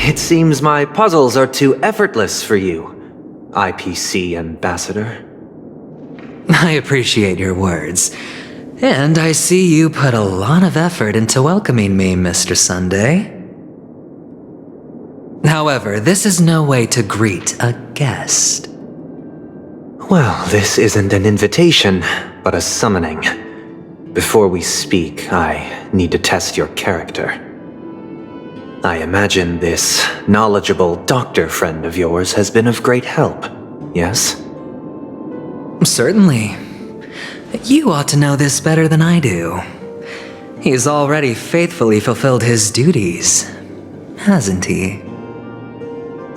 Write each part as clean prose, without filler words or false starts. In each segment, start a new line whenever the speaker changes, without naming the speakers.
It seems my puzzles are too effortless for you, IPC Ambassador.
I appreciate your words. And I see you put a lot of effort into welcoming me, Mr. Sunday. However, this is no way to greet a guest.
Well, this isn't an invitation, but a summoning. Before we speak, I need to test your character. I imagine this knowledgeable doctor friend of yours has been of great help, yes?
Certainly. You ought to know this better than I do. He's already faithfully fulfilled his duties, hasn't he?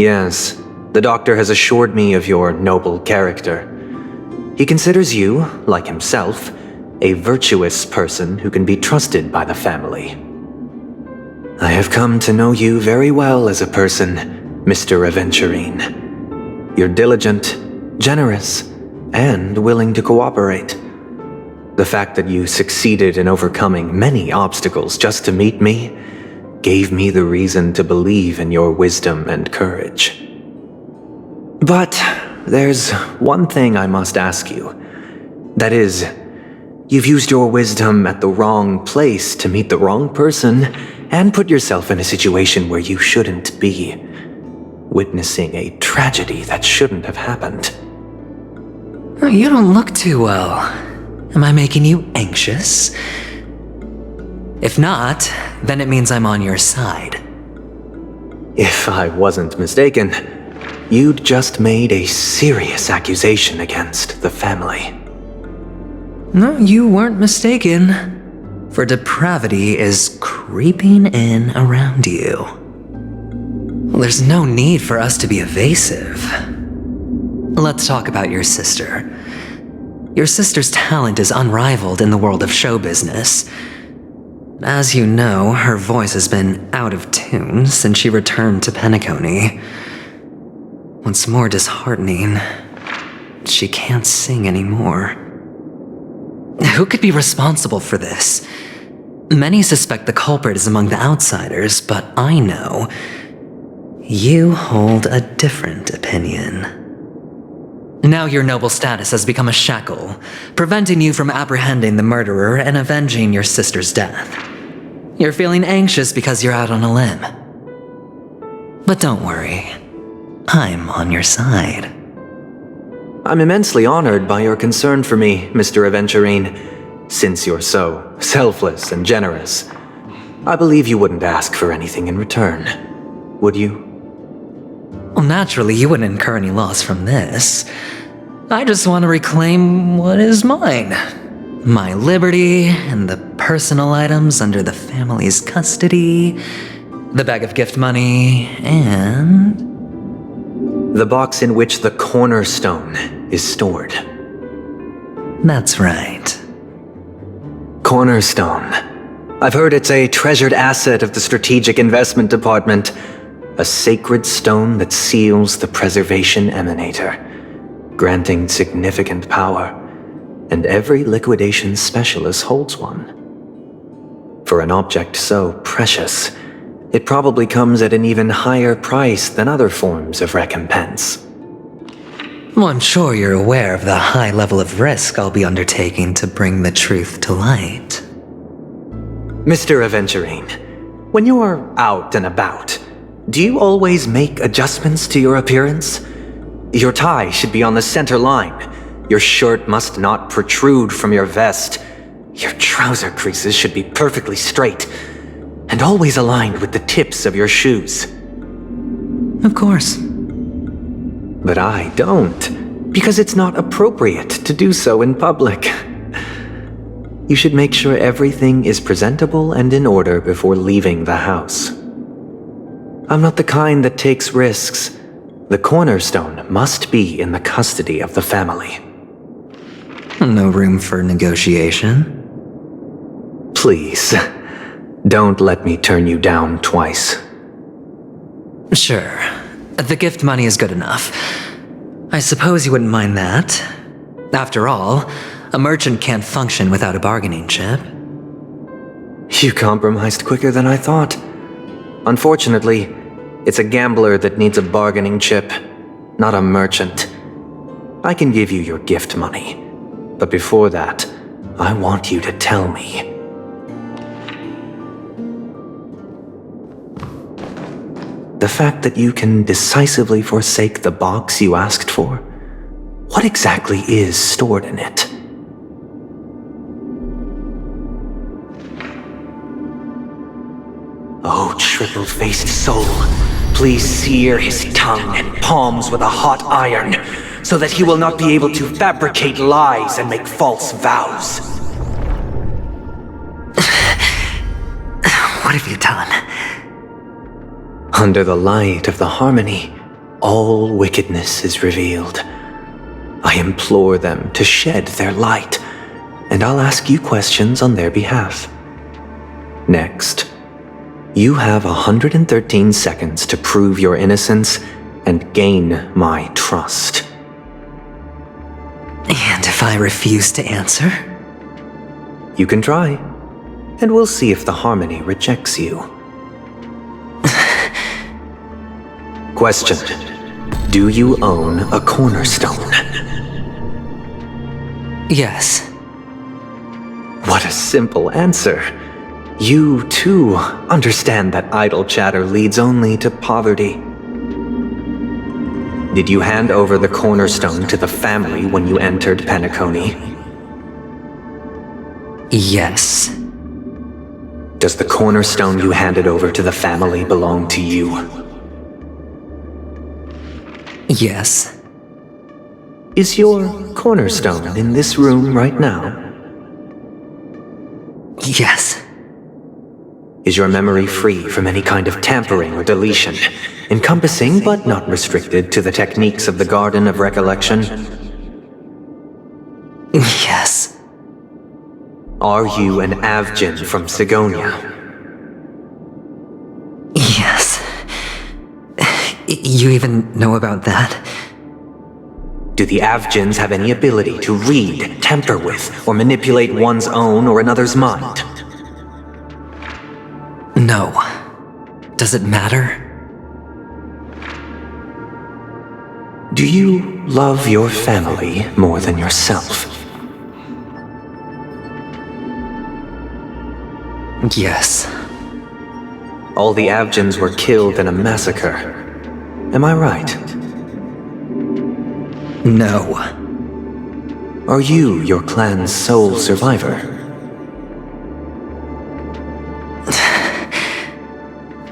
Yes, the doctor has assured me of your noble character. He considers you, like himself, a virtuous person who can be trusted by the family. I have come to know you very well as a person, Mr. Aventurine. You're diligent, generous, and willing to cooperate. The fact that you succeeded in overcoming many obstacles just to meet me gave me the reason to believe in your wisdom and courage. But there's one thing I must ask you. That is, you've used your wisdom at the wrong place to meet the wrong person and put yourself in a situation where you shouldn't be, witnessing a tragedy that shouldn't have happened.
You don't look too well. Am I making you anxious? If not, then it means I'm on your side.
If I wasn't mistaken, you'd just made a serious accusation against the family.
No, you weren't mistaken. For depravity is creeping in around you. Well, there's no need for us to be evasive. Let's talk about your sister. Your sister's talent is unrivaled in the world of show business. As you know, her voice has been out of tune since she returned to Penacony. What's more disheartening, she can't sing anymore. Who could be responsible for this? Many suspect the culprit is among the outsiders, but I know you hold a different opinion. Now your noble status has become a shackle, preventing you from apprehending the murderer and avenging your sister's death. You're feeling anxious because you're out on a limb. But don't worry, I'm on your side.
I'm immensely honored by your concern for me, Mr. Aventurine. Since you're so selfless and generous, I believe you wouldn't ask for anything in return, would you?
Well, naturally, you wouldn't incur any loss from this. I just want to reclaim what is mine. My liberty and the personal items under the family's custody, the bag of gift money, and
the box in which the cornerstone is stored.
That's right.
Cornerstone. I've heard it's a treasured asset of the Strategic Investment Department. A sacred stone that seals the Preservation Emanator, granting significant power, and every liquidation specialist holds one. For an object so precious, it probably comes at an even higher price than other forms of recompense.
Well, I'm sure you're aware of the high level of risk I'll be undertaking to bring the truth to light.
Mr. Aventurine, when you're out and about, do you always make adjustments to your appearance? Your tie should be on the center line. Your shirt must not protrude from your vest. Your trouser creases should be perfectly straight and always aligned with the tips of your shoes.
Of course.
But I don't, because it's not appropriate to do so in public. You should make sure everything is presentable and in order before leaving the house. I'm not the kind that takes risks. The cornerstone must be in the custody of the family.
No room for negotiation?
Please, don't let me turn you down twice.
Sure. The gift money is good enough. I suppose you wouldn't mind that. After all, a merchant can't function without a bargaining chip.
You compromised quicker than I thought. Unfortunately, It's a gambler that needs a bargaining chip, not a merchant. I can give you your gift money, but before that, I want you to tell me. The fact that you can decisively forsake the box you asked for, what exactly is stored in it? Oh, triple-faced soul, please sear his tongue and palms with a hot iron, so that he will not be able to fabricate lies and make false vows.
What have you done?
Under the light of the harmony, all wickedness is revealed. I implore them to shed their light, and I'll ask you questions on their behalf. Next, you have 113 seconds to prove your innocence and gain my trust.
And if I refuse to answer?
You can try, and we'll see if the harmony rejects you. Question: do you own a cornerstone?
Yes.
What a simple answer. You, too, understand that idle chatter leads only to poverty. Did you hand over the cornerstone to the family when you entered Penacony?
Yes.
Does the cornerstone you handed over to the family belong to you?
Yes.
Is your cornerstone in this room right now?
Yes.
Is your memory free from any kind of tampering or deletion, encompassing but not restricted to the techniques of the Garden of Recollection?
Yes.
Are you an Avgin from Sigonia?
Yes. You even know about that?
Do the Avgins have any ability to read, tamper with, or manipulate one's own or another's mind?
No. Does it matter?
Do you love your family more than yourself?
Yes.
All the Avgins were killed in a massacre. Am I right?
No.
Are you your clan's sole survivor?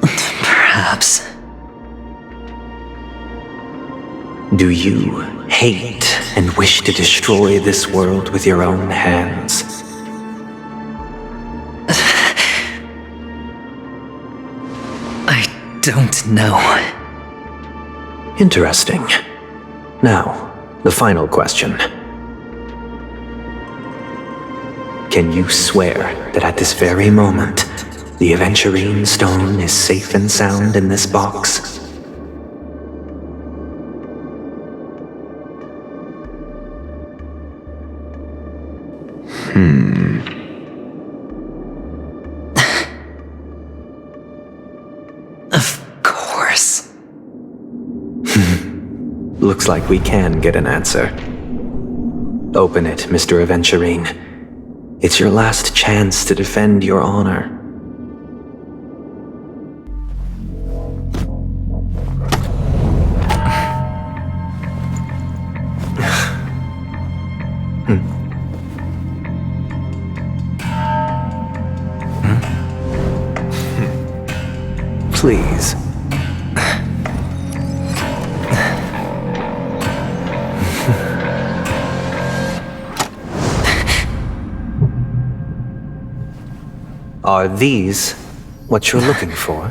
Perhaps.
Do you hate and wish to destroy this world with your own hands?
I don't know.
Interesting. Now, the final question. Can you swear that at this very moment, the Aventurine stone is safe and sound in this box?
Of course.
Looks like we can get an answer. Open it, Mr. Aventurine. It's your last chance to defend your honor. Please. Are these what you're looking for?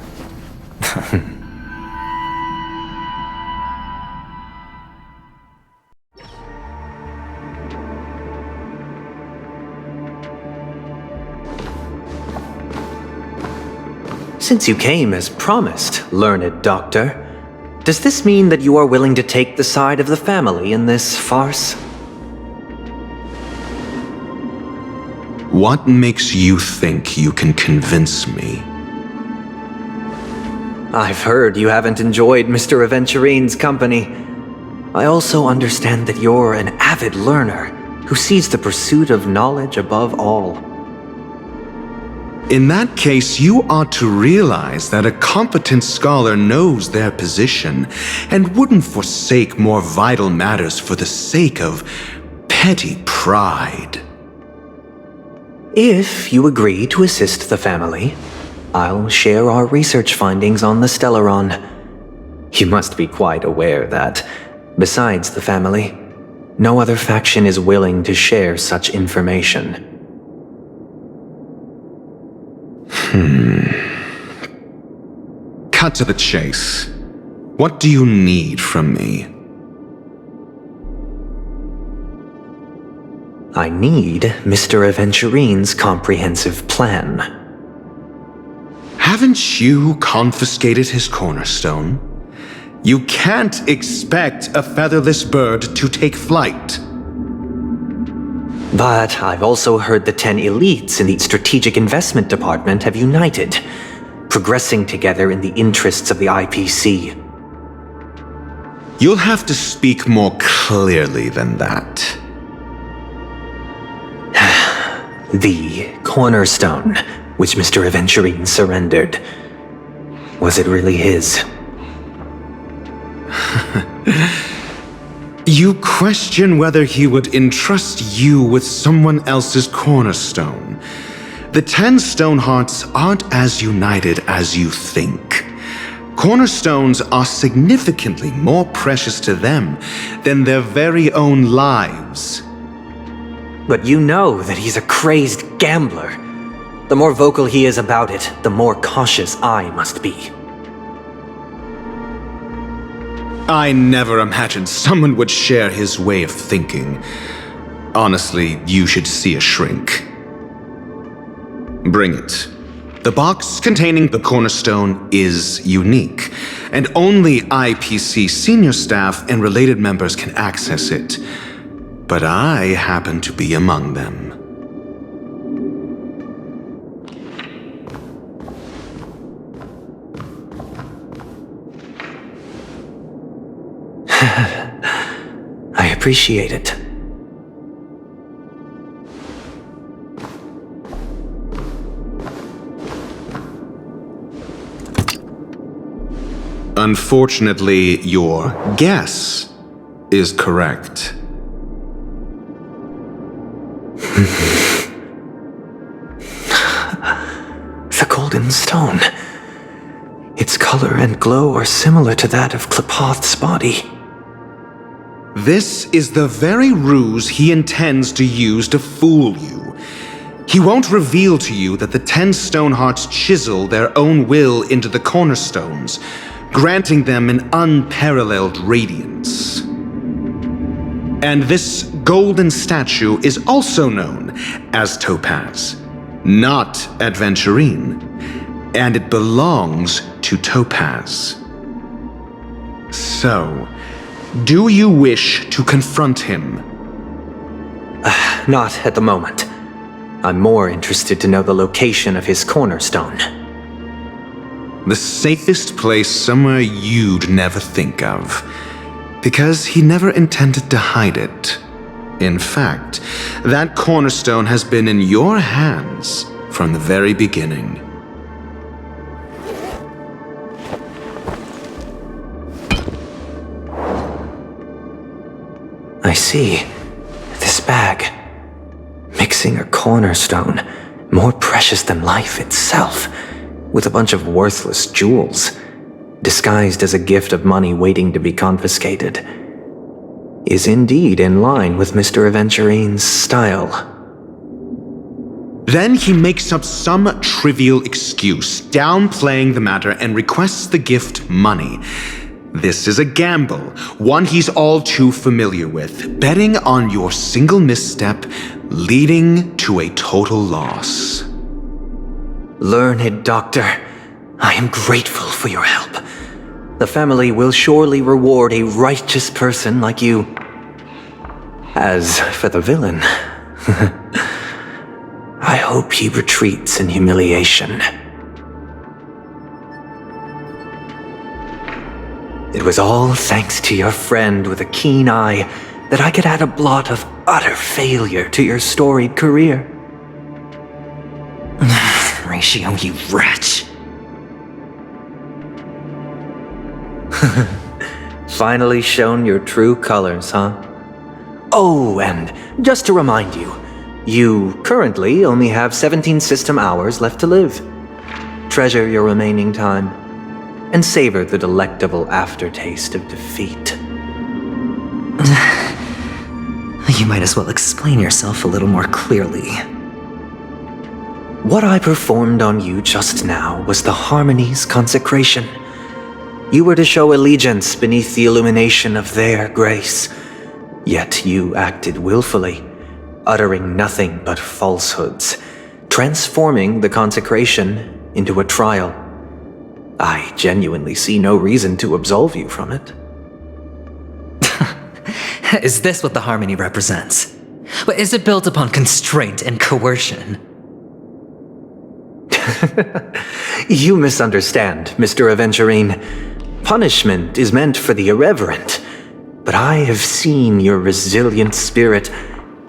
Since you came as promised, learned doctor, does this mean that you are willing to take the side of the family in this farce?
What makes you think you can convince me?
I've heard you haven't enjoyed Mr. Aventurine's company. I also understand that you're an avid learner who sees the pursuit of knowledge above all.
In that case, you ought to realize that a competent scholar knows their position and wouldn't forsake more vital matters for the sake of petty pride.
If you agree to assist the family, I'll share our research findings on the Stellaron. You must be quite aware that, besides the family, no other faction is willing to share such information.
Cut to the chase. What do you need from me?
I need Mr. Aventurine's comprehensive plan.
Haven't you confiscated his cornerstone? You can't expect a featherless bird to take flight.
But I've also heard the 10 elites in the Strategic Investment Department have united, progressing together in the interests of the IPC.
You'll have to speak more clearly than that.
The cornerstone, which Mr. Aventurine surrendered. Was it really his?
You question whether he would entrust you with someone else's cornerstone. The 10 Stonehearts aren't as united as you think. Cornerstones are significantly more precious to them than their very own lives.
But you know that he's a crazed gambler. The more vocal he is about it, the more cautious I must be.
I never imagined someone would share his way of thinking. Honestly, you should see a shrink. Bring it. The box containing the cornerstone is unique, and only IPC senior staff and related members can access it. But I happen to be among them.
I appreciate it.
Unfortunately, your guess is correct.
The golden stone. Its color and glow are similar to that of Klepoth's body.
This is the very ruse he intends to use to fool you. He won't reveal to you that the 10 Stonehearts chisel their own will into the cornerstones, granting them an unparalleled radiance. And this golden statue is also known as Topaz, not Aventurine, and it belongs to Topaz. So, do you wish to confront him?
Not at the moment. I'm more interested to know the location of his cornerstone.
The safest place somewhere you'd never think of, because he never intended to hide it. In fact, that cornerstone has been in your hands from the very beginning.
I see. This bag. Mixing a cornerstone, more precious than life itself, with a bunch of worthless jewels, disguised as a gift of money waiting to be confiscated, is indeed in line with Mr. Aventurine's style.
Then he makes up some trivial excuse, downplaying the matter, and requests the gift money. This is a gamble, one he's all too familiar with, betting on your single misstep, leading to a total loss.
Learned doctor, I am grateful for your help. The family will surely reward a righteous person like you. As for the villain, I hope he retreats in humiliation. It was all thanks to your friend with a keen eye that I could add a blot of utter failure to your storied career.
Ratio, you wretch.
Finally shown your true colors, huh? Oh, and just to remind you, you currently only have 17 system hours left to live. Treasure your remaining time, and savor the delectable aftertaste of defeat.
You might as well explain yourself a little more clearly.
What I performed on you just now was the Harmony's consecration. You were to show allegiance beneath the illumination of their grace. Yet you acted willfully, uttering nothing but falsehoods, transforming the consecration into a trial. I genuinely see no reason to absolve you from it.
Is this what the Harmony represents? But is it built upon constraint and coercion?
You misunderstand, Mr. Aventurine. Punishment is meant for the irreverent, but I have seen your resilient spirit,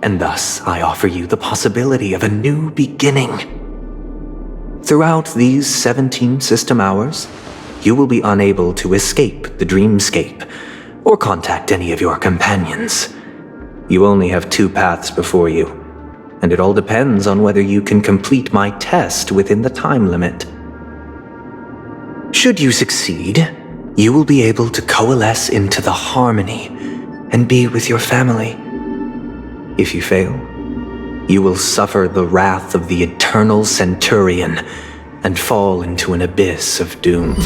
and thus I offer you the possibility of a new beginning. Throughout these 17 system hours, you will be unable to escape the dreamscape or contact any of your companions. You only have 2 paths before you, and it all depends on whether you can complete my test within the time limit. Should you succeed, you will be able to coalesce into the Harmony and be with your family. If you fail, you will suffer the wrath of the eternal Centurion and fall into an abyss of doom.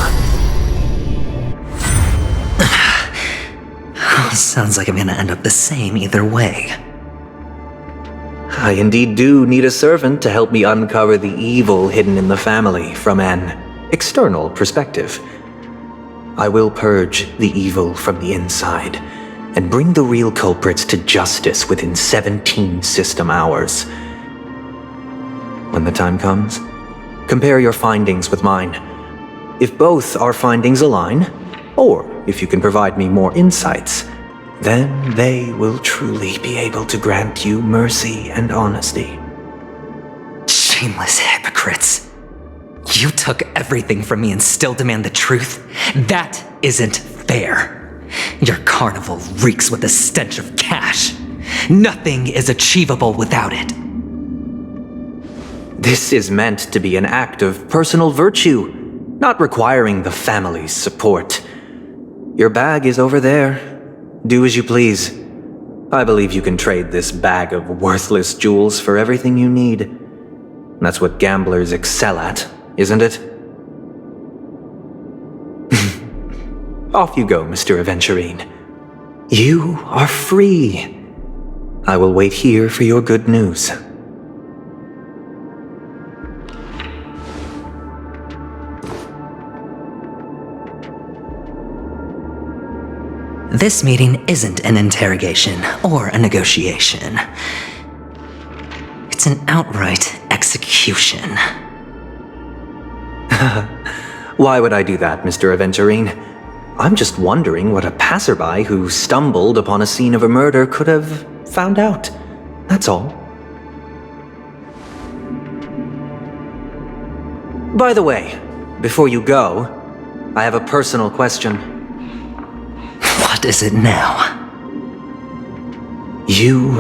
Sounds like I'm gonna end up the same either way.
I indeed do need a servant to help me uncover the evil hidden in the family from an external perspective. I will purge the evil from the inside and bring the real culprits to justice within 17 system hours. When the time comes, compare your findings with mine. If both our findings align, or if you can provide me more insights, then they will truly be able to grant you mercy and honesty.
Shameless hypocrites. You took everything from me and still demand the truth? That isn't fair. Your carnival reeks with the stench of cash. Nothing is achievable without it.
This is meant to be an act of personal virtue, not requiring the family's support. Your bag is over there. Do as you please. I believe you can trade this bag of worthless jewels for everything you need. That's what gamblers excel at, isn't it? Off you go, Mr. Aventurine. You are free. I will wait here for your good news.
This meeting isn't an interrogation or a negotiation. It's an outright execution.
Why would I do that, Mr. Aventurine? I'm just wondering what a passerby who stumbled upon a scene of a murder could have found out. That's all. By the way, before you go, I have a personal question.
What is it now?
You